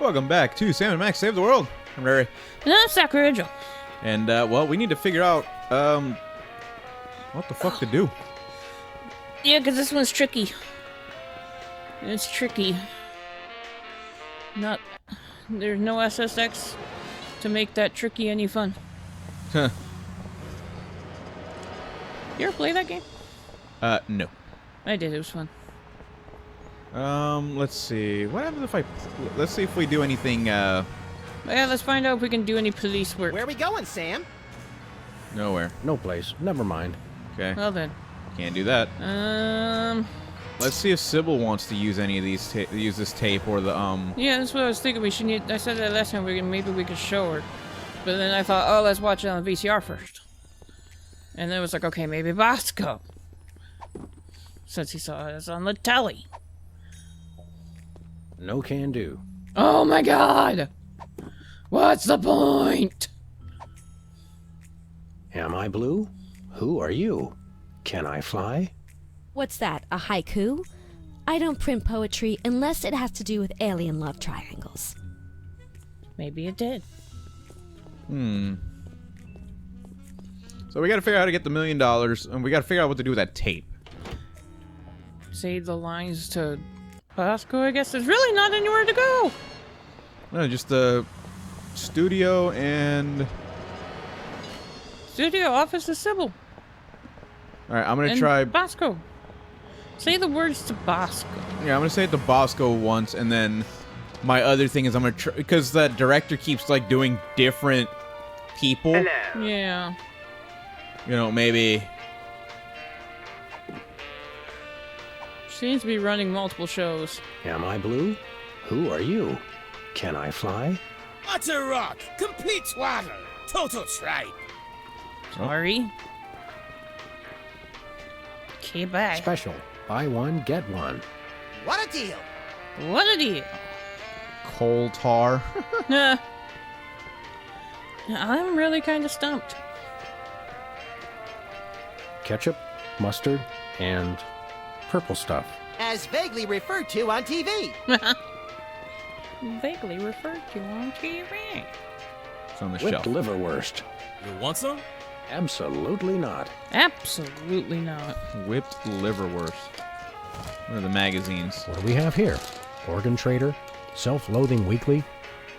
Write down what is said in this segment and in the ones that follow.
Welcome back to Sam and Max Save the World. I'm Larry. And I'm Sakurajou. And, well, we need to figure out, what the fuck to do. Yeah, because this one's tricky. It's tricky. There's no SSX to make that tricky any fun. Huh. You ever play that game? No. I did, it was fun. Let's see. What happens if let's see if we do anything, Yeah, let's find out if we can do any police work. Where are we going, Sam? Nowhere. No place. Never mind. Okay. Well then. Can't do that. Let's see if Sybil wants to use any of these, use this tape or the, Yeah, that's what I was thinking. I said that last time, maybe we could show her. But then I thought, oh, let's watch it on the VCR first. And then it was like, okay, maybe Bosco. Since he saw us on the telly. No can do. Oh my god! What's the point? Am I blue? Who are you? Can I fly? What's that, a haiku? I don't print poetry unless it has to do with alien love triangles. Maybe it did. So we gotta figure out how to get the $1 million, and we gotta figure out what to do with that tape. Say the lines to Bosco, I guess. There's really not anywhere to go. No, just the studio and... Studio, office is Sybil. Alright, I'm gonna And try... Bosco. Say the words to Bosco. Yeah, I'm gonna say it to Bosco once, and then my other thing is I'm gonna try... Because that director keeps, like, doing different people. Hello. Yeah. You know, maybe... Seems to be running multiple shows. Am I blue? Who are you? Can I fly? Utter rock, complete twaddle, total tripe. Sorry. Okay, bye. Special. Buy one, get one. What a deal. What a deal. Coal tar. I'm really kind of stumped. Ketchup, mustard, and purple stuff. As vaguely referred to on TV. Vaguely referred to on TV. It's on the Whipped shelf. liverwurst. You want some? Absolutely not. Absolutely not. Whipped liverwurst. What are the magazines? What do we have here? Organ Trader, Self-Loathing Weekly,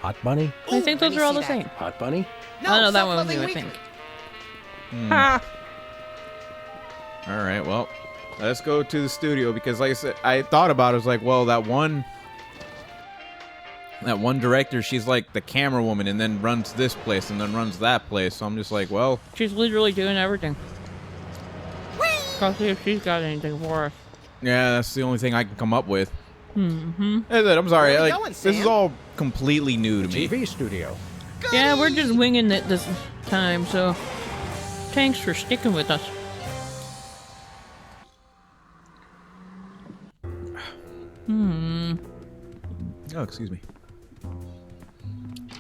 Hot Bunny. I think those let me are all see the that. same. Hot Bunny? Oh, no, that one was Self-Loving new, I Weekly. think. Ha! Alright, well, let's go to the studio, because like I said, I thought about it, I was like, well, that one director, she's like the camera woman, and then runs this place, and then runs that place, so I'm just like, well... She's literally doing everything. Let's see if she's got anything for us. Yeah, that's the only thing I can come up with. Mm-hmm. I'm sorry, Where are we like, going, this is Sam? all completely new to me. TV studio. Yeah, we're just winging it this time, so thanks for sticking with us. Oh, excuse me.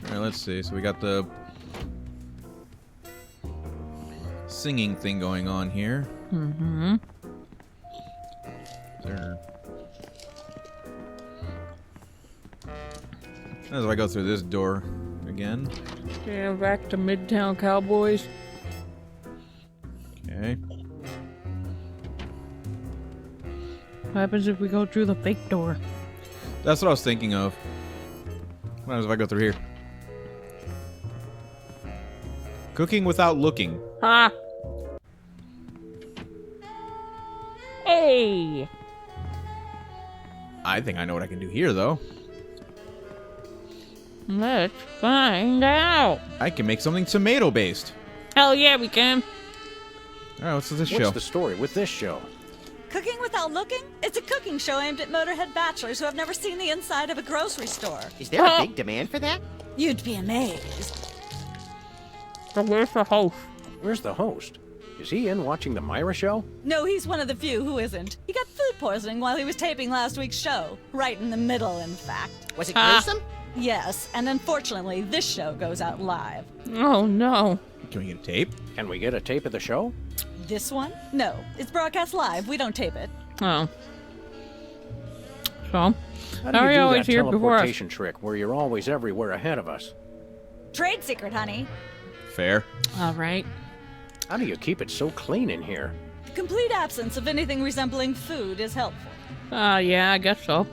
Alright, let's see. So we got the singing thing going on here. Mm-hmm. There. As if I go through this door again. Yeah, back to Midtown Cowboys. Okay. What happens if we go through the fake door? That's what I was thinking of. What happens if I go through here? Cooking without looking. Ha! Hey! I think I know what I can do here, though. Let's find out. I can make something tomato-based. Hell yeah, we can. Alright, what's this What's show? the story with this show? Cooking Without Looking? It's a cooking show aimed at motorhead bachelors who have never seen the inside of a grocery store. Is there a big demand for that? You'd be amazed. But where's the host? Where's the host? Is he in watching the Myra show? No, he's one of the few who isn't. He got food poisoning while he was taping last week's show. Right in the middle, in fact. Was it Ah. gruesome? Yes, and unfortunately, this show goes out live. Oh no. Can we get a tape? Can we get a tape of the show? This one? No, it's broadcast live. We don't tape it. Oh. So, How do How you are you do always that here before us? teleportation trick where you're always everywhere ahead of us? Trade secret, honey. Fair. All right. How do you keep it so clean in here? Complete absence of anything resembling food is helpful. Yeah, I guess so.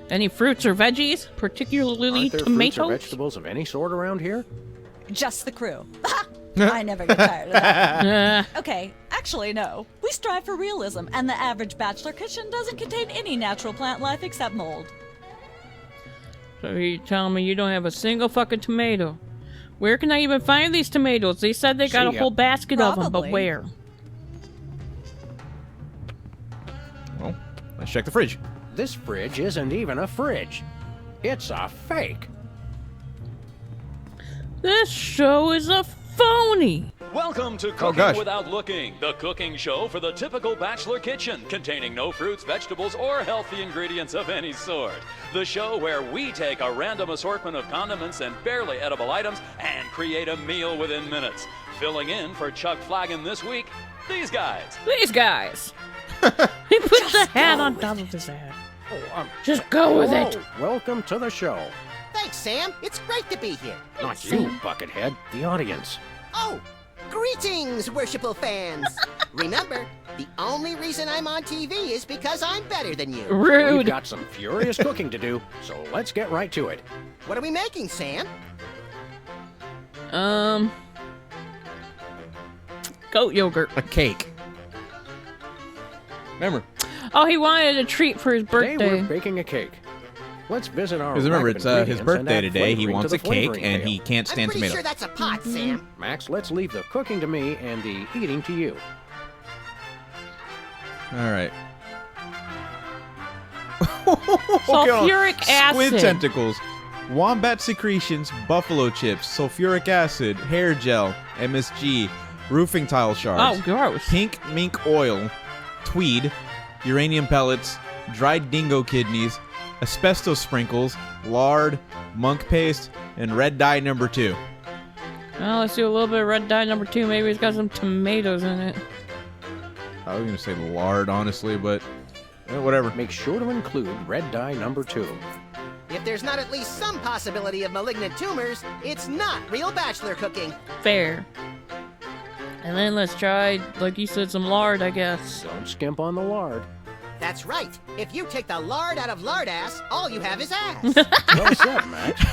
Any fruits or veggies, particularly Aren't there fruits or tomatoes? vegetables of any sort around here? Just the crew. I never get tired of that. Uh, Okay, actually, no. We strive for realism, and the average bachelor kitchen doesn't contain any natural plant life except mold. so you telling me you don't have a single fucking tomato? Where can I even find these tomatoes? They said they got See a ya. whole basket of them, but Probably. where? Well, let's check the fridge. This fridge isn't even a fridge. It's a fake. This show is a phony. Welcome to Oh, Cooking gosh. Without Looking, the cooking show for the typical bachelor kitchen, containing no fruits, vegetables, or healthy ingredients of any sort. The show where we take a random assortment of condiments and barely edible items and create a meal within minutes. Filling in for Chuck Flagon this week, these guys. These guys. He put the hat on top of his head. Just go with it. Hello. Welcome to the show. Thanks, Sam. It's great to be here. Not you, Buckethead. The audience. Oh, greetings, worshipful fans. Remember, the only reason I'm on TV is because I'm better than you. We've Rude. got some furious cooking to do, so let's get right to it. What are we making, Sam? Goat yogurt. A cake. Remember, Oh, he wanted a treat for his Today birthday. we're baking a cake. Let's visit our. because remember, rack of it's his ingredients and birthday add today. He flavoring wants to a the cake, flavoring and pail. he can't I'm stand pretty tomatoes. sure that's a pot, Sam. Max, let's leave the cooking to me and the eating to you. All right. Okay, hold on. Sulfuric acid. Squid tentacles, wombat secretions, buffalo chips, sulfuric acid, hair gel, MSG, roofing tile shards, Oh, gross. pink mink oil, tweed, uranium pellets, dried dingo kidneys, asbestos sprinkles, lard, monk paste, and red dye number 2. Well, let's do a little bit of red dye number 2. Maybe it's got some tomatoes in it. I was gonna say lard, honestly, but whatever. Make sure to include red dye number 2. If there's not at least some possibility of malignant tumors, it's not real bachelor cooking. Fair. And then let's try, like you said, some lard, I guess. Don't skimp on the lard. That's right. If you take the lard out of lard ass, all you have is ass. Well said, Max.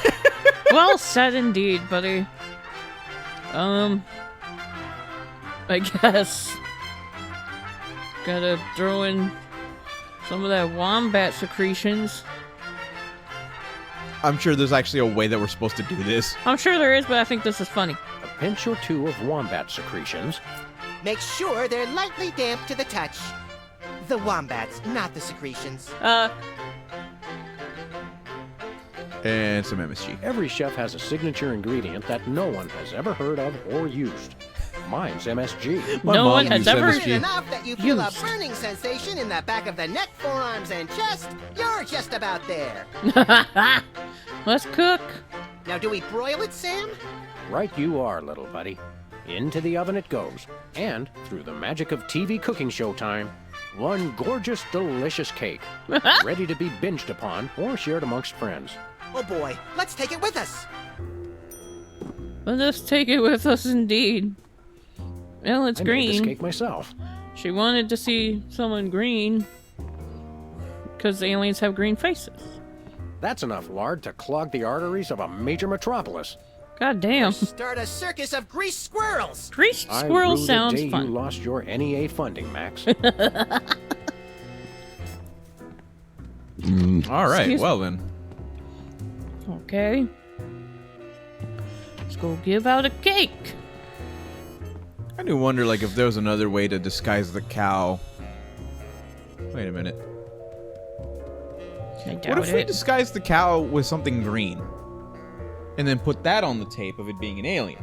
Well said indeed, buddy. I guess. Gotta throw in some of that wombat secretions. I'm sure there's actually a way that we're supposed to do this. I'm sure there is, but I think this is funny. A pinch or 2 of wombat secretions. Make sure they're lightly damp to the touch. The wombats, not the secretions. And some MSG. Every chef has a signature ingredient that no one has ever heard of or used. Mine's MSG. My No mom one has used ever- MSG. Enough that you feel Used. a burning sensation in the back of the neck, forearms, and chest. You're just about there. Let's cook. Now, do we broil it, Sam? Right you are, little buddy. Into the oven it goes. And, through the magic of TV cooking show time, one gorgeous, delicious cake. Ready to be binged upon or shared amongst friends. Oh boy, let's take it with us. Let us take it with us indeed. Well, it's I made this green. cake myself. She wanted to see someone green. Because aliens have green faces. That's enough lard to clog the arteries of a major metropolis. God damn. Start a circus of greased squirrels. Greased I squirrel rue sounds the day fun. you lost your NEA funding, Max. All right, Excuse- well then. Okay. Let's go give out a cake. I do wonder, like, if there was another way to disguise the cow. Wait a minute. I What doubt if we it. disguise the cow with something green? And then put that on the tape of it being an alien?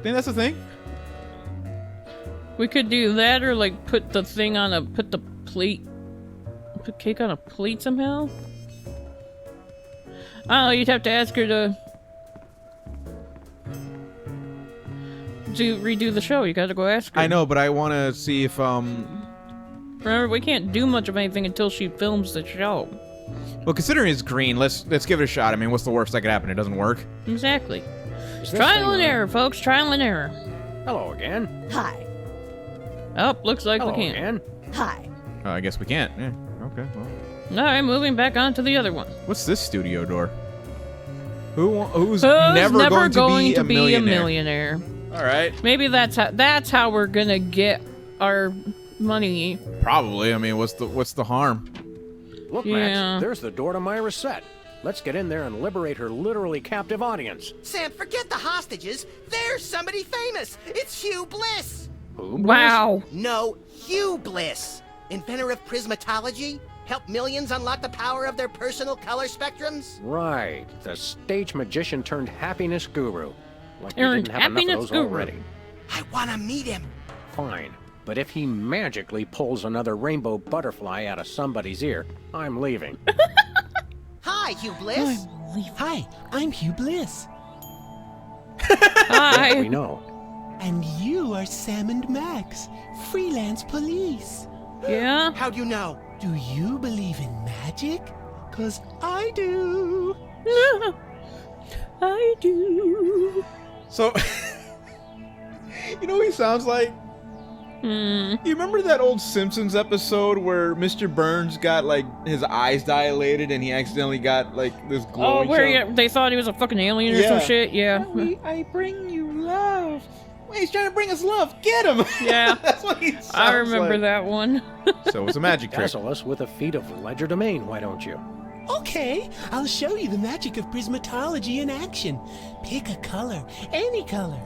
Think that's the thing? We could do that or like put the thing on a put the plate put cake on a plate somehow. Oh, you'd have to ask her to redo the show. You gotta go ask her. I know, but I want to see if Remember, we can't do much of anything until she films the show. Well, considering it's green, let's give it a shot. I mean, what's the worst that could happen? It doesn't work. Exactly. Is this Trial thing and on? error, folks. Trial and error. Hello again. Hi. Oh, looks like Hello we can't. again. Hi. I guess we can't. Yeah. Okay. Well, All right, moving back on to the other one. what's this studio door? Who's Who's never going to be a millionaire? millionaire? All right. Maybe that's how we're gonna get our money. Probably. I mean, what's the harm? Look, Yeah. Max, there's the door to Myra's set. Let's get in there and liberate her literally captive audience. Sam, forget the hostages. There's somebody famous. It's Hugh Bliss. Who? Bliss? Wow. No, Hugh Bliss. Inventor of prismatology. Helped millions unlock the power of their personal color spectrums. Right, the stage magician turned happiness guru. Like we Earned didn't have enough happiness of those guru. already. I want to meet him. Fine, but if he magically pulls another rainbow butterfly out of somebody's ear, I'm leaving. Hi, Hugh Bliss. Hi, I'm Hugh Bliss. Hi. We know. And you are Sam and Max, freelance police. Yeah. How'd you know? Do you believe in magic? 'Cause I do. I do. So, you know what he sounds like? You remember that old Simpsons episode where Mr. Burns got, like, his eyes dilated and he accidentally got, like, this Oh, glowing where show? they thought he was a fucking alien or some shit? Yeah. I bring you love. Wait, he's trying to bring us love. Get him! Yeah. That's what he sounds I remember like. that one. So it's a magic trick. Dazzle us with a feat of legerdemain, why don't you? Okay, I'll show you the magic of prismatology in action. Pick a color, any color.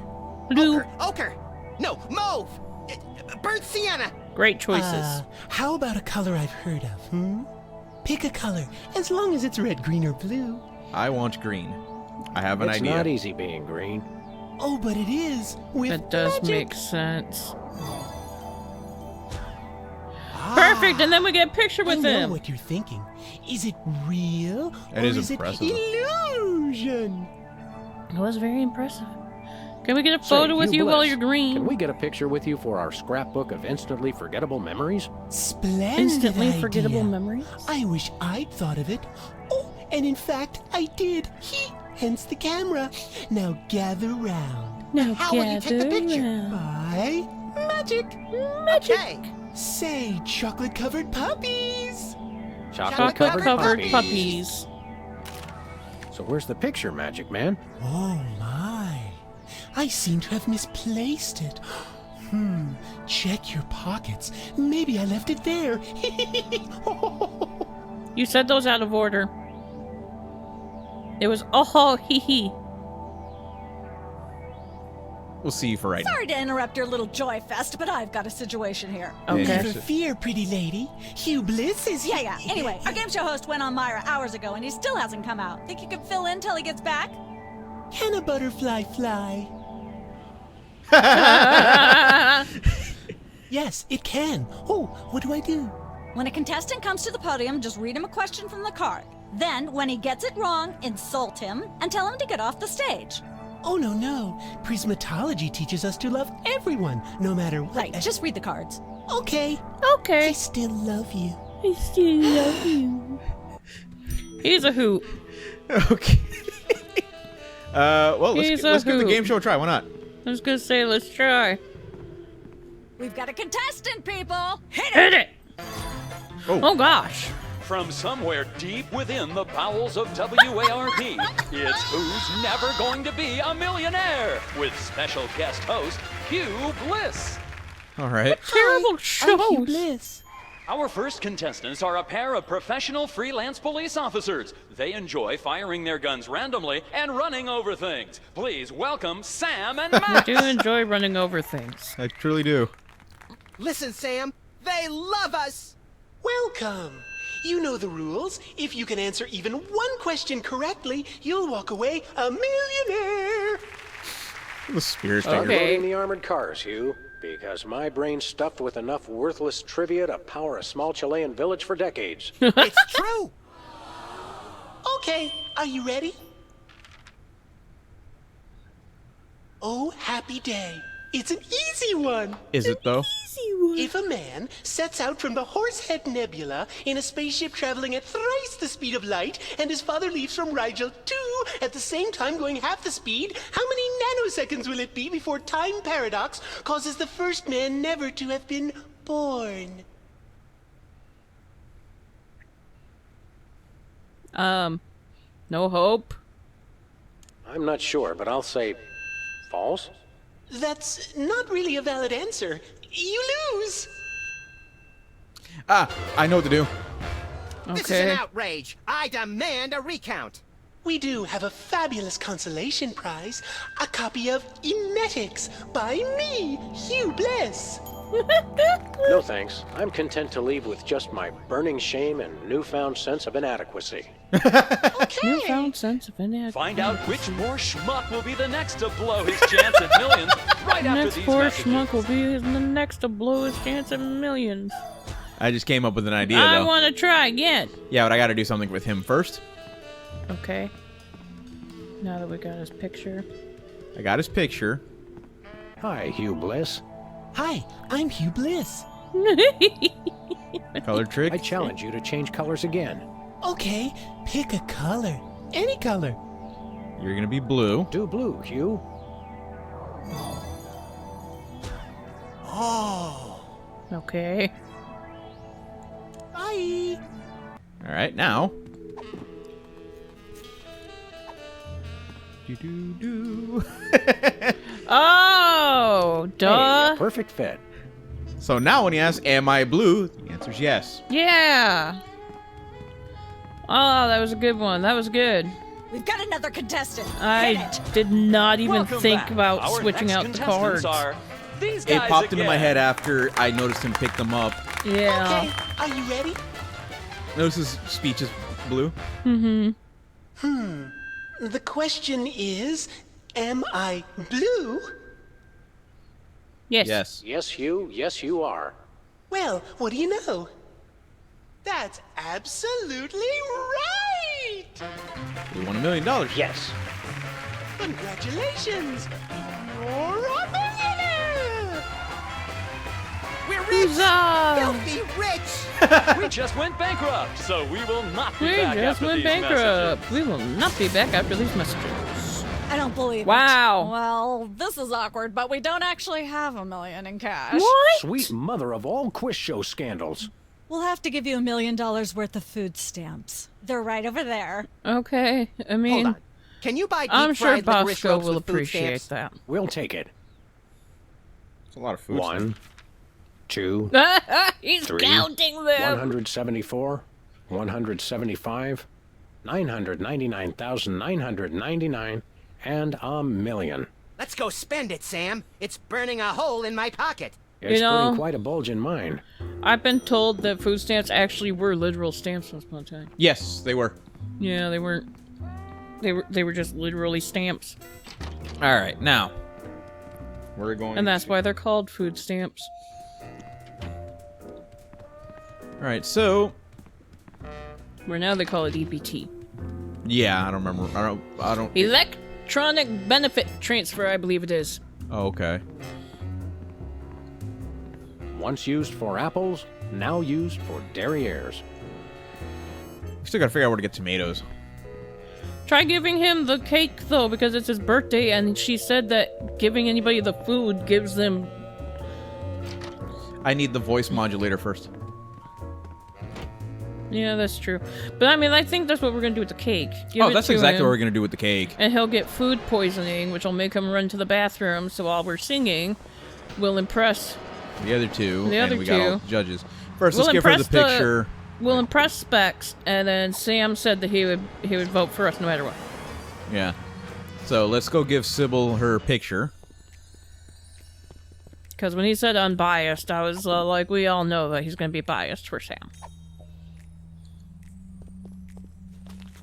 Blue. Ochre. No, mauve. Burnt sienna. Great choices. How about a color I've heard of, Pick a color, as long as it's red, green, or blue. I want green. I have an It's idea. not easy being green. Oh, but it is, with That does magic. make sense. Perfect, and then we get a picture I with know him. what you're thinking. Is it real, That or is is impressive. it illusion? It was very impressive. Can we get a Say, photo with Hugh you while Bliss, you're green? Can we get a picture with you for our scrapbook of instantly forgettable memories? Splendid Instantly idea. forgettable memories? I wish I'd thought of it. Oh, and in fact, I did. Hence the camera. Now gather round. Now How will you take the picture? By magic. Okay. Say, chocolate-covered puppies. Chocolate-covered puppies. puppies. So where's the picture, Magic Man? Oh, my. I seem to have misplaced it. Check your pockets. Maybe I left it there. You said those out of order. It was oh hee hee. We'll see you for right now. Sorry to interrupt your little joy fest, but I've got a situation here. Okay. Never fear, pretty lady. Hugh Bliss is here. Yeah. Anyway, our game show host went on Myra hours ago, and he still hasn't come out. Think you could fill in till he gets back? Can a butterfly fly? Yes, it can. Oh, what do I do? When a contestant comes to the podium, just read him a question from the card. Then, when he gets it wrong, insult him and tell him to get off the stage. Oh, no. Prismatology teaches us to love everyone, no matter what. Right, just read the cards. Okay. I Okay. still love you. I still love you. He's a hoot. Okay. Well, He's let's a give the hoot. game show a try. Why not? I was gonna say, let's try. We've got a contestant, people! Hit it! Oh. Oh gosh. From somewhere deep within the bowels of WARP, it's Who's Never Going to Be a Millionaire with special guest host Hugh Bliss. All right. Terrible I'm Hugh shows. Bliss. Our first contestants are a pair of professional freelance police officers. They enjoy firing their guns randomly and running over things. Please welcome Sam and I Max. do enjoy running over things. I truly do. Listen, Sam. They love us. Welcome. You know the rules. If you can answer even one question correctly, you'll walk away a millionaire. The spear Okay. Loading the armored cars, Hugh, because my brain's stuffed with enough worthless trivia to power a small Chilean village for decades. It's true. Okay, are you ready? Oh, happy day. It's an easy one. Is it though? If a man sets out from the Horsehead Nebula in a spaceship traveling at thrice the speed of light, and his father leaves from Rigel 2 at the same time going half the speed, how many nanoseconds will it be before time paradox causes the first man never to have been born? No hope. I'm not sure, but I'll say false. That's not really a valid answer. You lose. Ah, I know what to do. This is an Okay. outrage. I demand a recount. We do have a fabulous consolation prize, a copy of Emetics by me, Hugh Bliss. No thanks. I'm content to leave with just my burning shame and newfound sense of inadequacy. Newfound sense of inadequacy. Find out which poor schmuck will be the next to blow his chance at millions right after Next these poor messages. schmuck will be the next to blow his chance at millions. I just came up with an idea I though. want to try again. Yeah, but I gotta do something with him first. Okay. Now that we got his picture. I got his picture. Hi, Hugh Bliss. Hi, I'm Hugh Bliss. Color trick. I challenge you to change colors again. Okay, pick a color. Any color. You're gonna be blue. Do blue, Hugh. Oh. Okay. Bye. All right, now. Do do do. Oh, Hey, duh. a perfect fit. So now when he asks, "Am I blue?" the answer's yes. Yeah. Oh, that was a good one. That was good. We've got another contestant. Hit I it. did not even Welcome think back. about Our switching next out the contestants cards. are these It guys popped into my again. head after I noticed him pick them up. Yeah. Okay, are you ready? Notice his speech is blue. The question is, am I blue? Yes. Yes. Yes, Hugh. Yes, you are. Well, what do you know? That's absolutely right! We won $1 million. Yes. Congratulations! You're a millionaire! We're rich. Huzzah! Filthy rich. We just went bankrupt, so we will not be We back just after went these bankrupt. messages. We will not be back after these messages. I don't believe Wow. it. Well, this is awkward, but we don't actually have $1 million in cash. What? Sweet mother of all quiz show scandals. We'll have to give you $1 million worth of food stamps. They're right over there. Okay. I mean, Hold on. Can you buy I'm sure deep-fried licorice Bosco ropes will with food appreciate stamps? that. We'll take it. It's a lot of food. 1, 2, He's 3, counting them. 174, 175, 999,999, and $1 million. Let's go spend it, Sam. It's burning a hole in my pocket. It's know- putting quite a bulge in mine. I've been told that food stamps actually were literal stamps once upon a time. Yes, they were. Yeah, they weren't. They were just literally stamps, All right, now we're going. and that's why they're called food stamps. All right, so Where now they call it EBT. yeah, I don't remember. I don't. Electronic benefit transfer, I believe it is. Oh, okay. Once used for apples, now used for derrieres. We still gotta figure out where to get tomatoes. Try giving him the cake though, because it's his birthday, and she said that giving anybody the food gives them. I need the voice modulator first. Yeah, that's true. But I mean, I think that's what we're gonna do with the cake. Give Oh, it that's to exactly him, what we're gonna do with the cake. And he'll get food poisoning, which will make him run to the bathroom. So while we're singing, we'll impress. The other two, The and other we got all two. the judges. First, We'll let's give her the impress the- picture. We'll impress Specs, and then Sam said that he would vote for us no matter what. Yeah. So let's go give Sybil her picture. Because when he said unbiased, I was like, we all know that he's gonna be biased for Sam.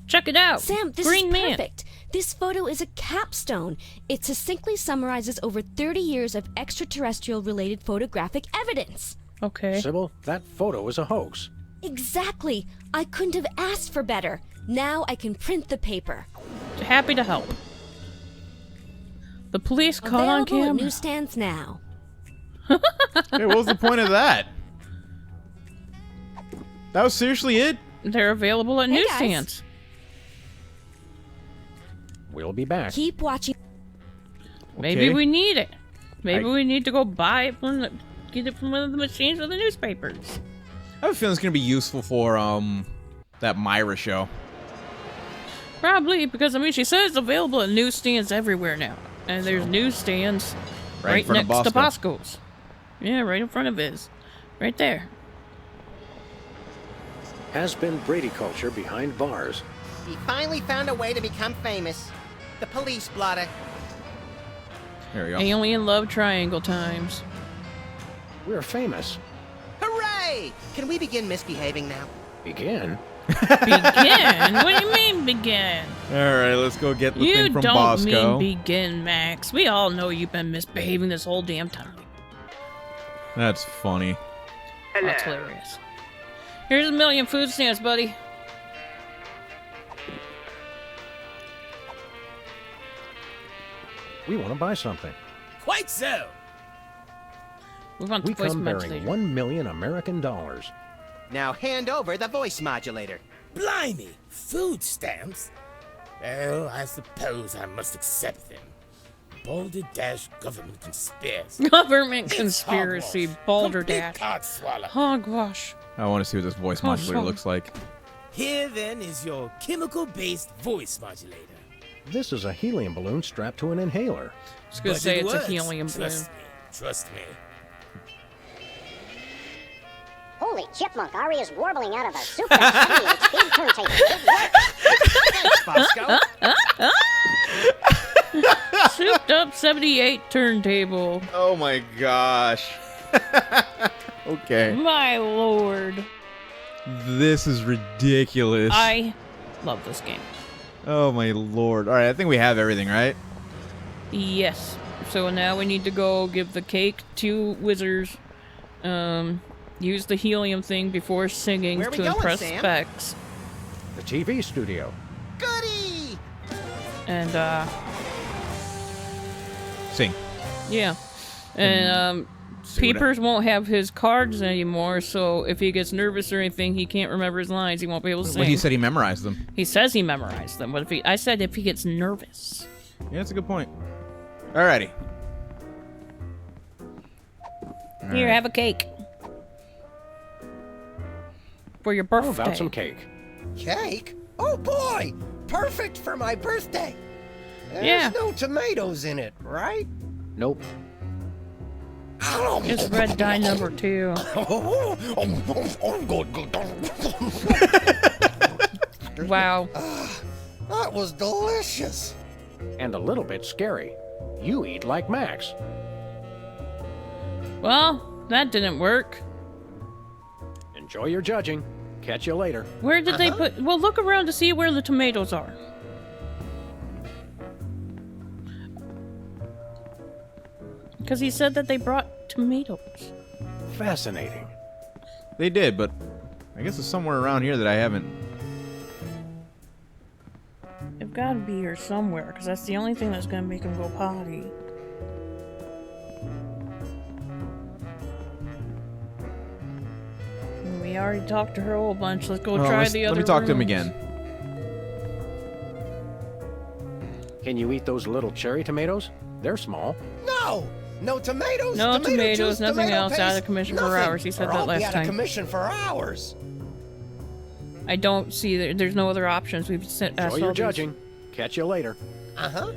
Check it out, Sam, this Green is Man. perfect. This photo is a capstone. It succinctly summarizes over 30 years of extraterrestrial-related photographic evidence. Okay. Sybil, that photo is a hoax. Exactly. I couldn't have asked for better. Now I can print the paper. Happy to help. The police caught on Available at camera. newsstands now. Hey, what was the point of that? That was seriously it? They're available at Hey, newsstands. We'll be back. Keep watching. Maybe Okay. we need it. Maybe we need to go buy it from get it from one of the machines with the newspapers. I have a feeling it's gonna be useful for that Myra show. Probably, because I mean she says it's available at newsstands everywhere now. And there's newsstands Right in right front of next to Bosco. Bosco's. Yeah, right in front of his. Right there. Has been Brady culture behind bars. He finally found a way to become famous. The police blotter. There we go. Alien love triangle times. We're famous. Hooray! Can we begin misbehaving now? Begin? Begin? What do you mean begin? All right, let's go get the You thing from don't Bosco. mean begin, Max. We all know you've been misbehaving this whole damn time. That's funny. That's hilarious. Here's a million food stamps, buddy. We want to buy something. Quite so. We want the We voice come bearing modulator. 1 million American dollars. Now hand over the voice modulator. Blimey, food stamps? Well, I suppose I must accept them. Balderdash government conspiracy. Government It's conspiracy, hogwash. balderdash. Complete codswallop. Hogwash. I want to see what this voice modulator looks like. Here then is your chemical-based voice modulator. This is a helium balloon strapped to an inhaler. I was gonna But say it it's a works. helium balloon. Trust me. Holy chipmunk, Aria's warbling out of a super 78-speed turntable. Good work. Thanks, Bosco. Souped up 78 turntable. Oh my gosh. Okay. My lord. This is ridiculous. I love this game. Oh my lord. All right, I think we have everything, right? Yes. So now we need to go give the cake to Wizards. Use the helium thing before singing Where are we to going, impress Sam? Specs. The TV studio. Goody! And, Sing. yeah. And, see what Peepers won't have his cards anymore, so if he gets nervous or anything, he can't remember his lines. He won't be able to sing. Well, he said he memorized them. He says he memorized them, but I said if he gets nervous. Yeah, that's a good point. Alrighty. Here, have a cake. For your birthday. How about some cake? Cake? Oh boy! Perfect for my birthday! There's Yeah. no tomatoes in it, right? Nope. It's red dye number 2. Wow. That was delicious! And a little bit scary. You eat like Max. Well, that didn't work. Enjoy your judging. Catch you later. Where did they put... Well, look around to see where the tomatoes are. Because he said that they brought tomatoes. Fascinating. They did, but I guess it's somewhere around here that I haven't. They've got to be here somewhere, because that's the only thing that's going to make him go potty. We already talked to her a whole bunch. Let's go Well, try let's- the other Let me talk to him rooms. again. Can you eat those little cherry tomatoes? They're small. No! No tomatoes! No tomato tomatoes, juice, nothing tomato else, out of paste, commission for nothing. hours. He said Or that I'll be last out time. of commission for hours. I don't see that. There's no other options. We've sent. Enjoy your judging. Catch you later. Uh-huh.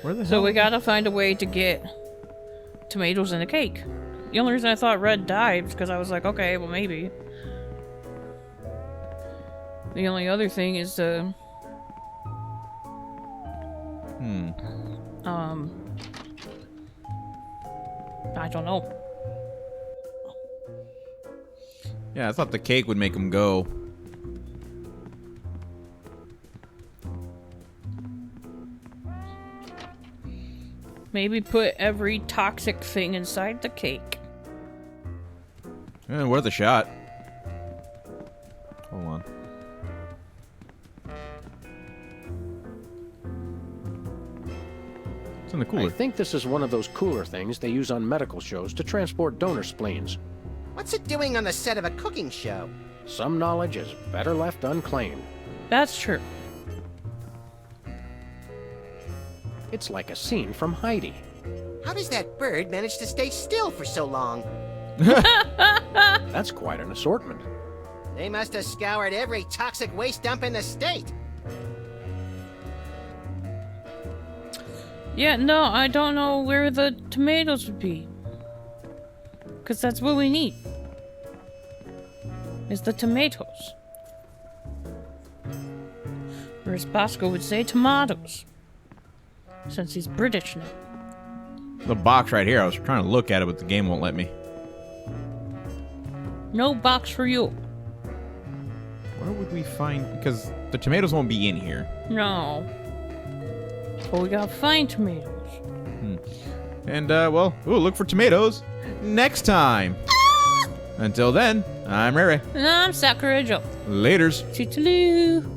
Where the So hell? we gotta find a way to get tomatoes in a cake. The only reason I thought red dye is because I was like, okay, well maybe. The only other thing is I don't know. Yeah, I thought the cake would make him go. Maybe put every toxic thing inside the cake. Worth a shot. Hold on. in the cooler? I think this is one of those cooler things they use on medical shows to transport donor spleens. What's it doing on the set of a cooking show? Some knowledge is better left unclaimed. That's true. It's like a scene from Heidi. How does that bird manage to stay still for so long? That's quite an assortment. They must have scoured every toxic waste dump in the state. Yeah, no, I don't know where the tomatoes would be. Because that's what we need. Is the tomatoes. Or as Bosco would say, tomatoes. Since he's British now. The box right here. I was trying to look at it, but the game won't let me. No box for you. Where would we find... Because the tomatoes won't be in here. No. But we gotta find tomatoes. And, well, ooh, look for tomatoes next time. Until then, I'm Rere. And I'm Sakura Joe. Laters. Toodaloo.